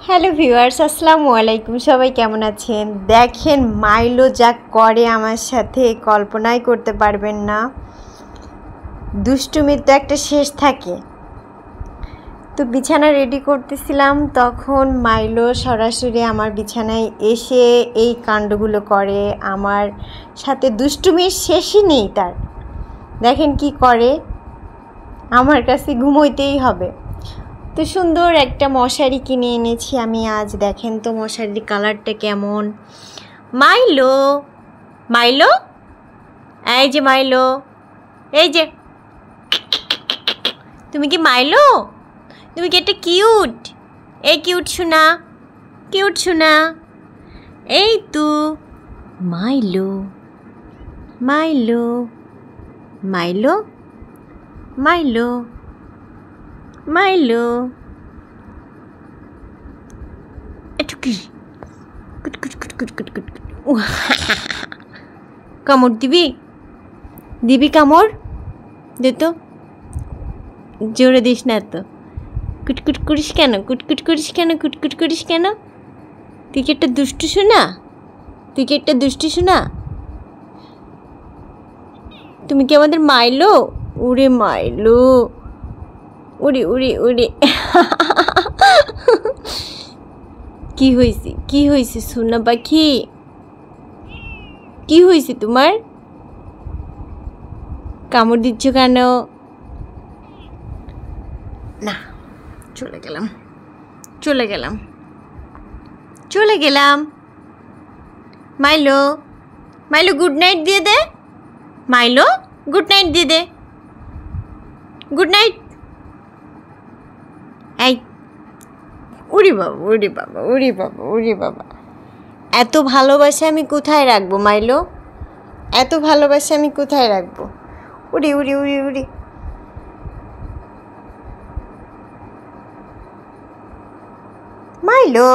Hello viewers, আসসালামু আলাইকুম। সবাই কেমন আছেন? দেখেন মাইলো যা করে আমার সাথে কল্পনাই করতে পারবেন না। দুষ্টুমির তো একটা শেষ থাকে। তো বিছানা রেডি করতেছিলাম, তখন মাইলো সরাসরি আমার বিছানায় এসে এই কাণ্ডগুলো করে। আমার সাথে দুষ্টুমির শেষই নেই তার। দেখেন কি করে, আমার কাছে ঘুমোইতেই হবে। তো সুন্দর একটা মশারি কিনে এনেছি আমি আজ। দেখেন তো মশারির কালারটা কেমন। মাইলো, মাইলো, এই যে মাইলো, এই যে, তুমি কি মাইলো? তুমি কি একটা কিউট? এই কিউট শোনা, কিউট শোনা, এই তো মাইলো, মাইলো, মাইলো, মাইলো, মাইলো, কামড় দিবি? দিবি কামড়? দে তো, জোরে দিস না তো। কুটকুট করিস কেন? কুটকুট করিস কেন? কুটকুট করিস কেন? তুই কি একটা দুষ্টু শোনা? তুই কি একটা দুষ্টু শোনা? তুমি কি আমাদের মাইলো? উড়ে মাইলো, উড়ে উড়ে উড়ে। কি হয়েছে? কি হয়েছে সোনা পাখি? কি হয়েছে তোমার? কামড় দিচ্ছ কেন? না, চলে গেলাম, চলে গেলাম, চলে গেলাম। মাইলো, মাইলো গুড নাইট দিয়ে দে। মাইলো গুড নাইট দিয়ে দে। Good night. এই, উড়ি বাবা, উড়ি বাবা, উড়ি বাবা, উড়ি বাবা। এত ভালোবাসা আমি কোথায় রাখবো মাইলো? এত ভালোবাসা আমি কোথায় রাখবো? উড়ি উড়ি উড়ি উড়ি। মাইলো।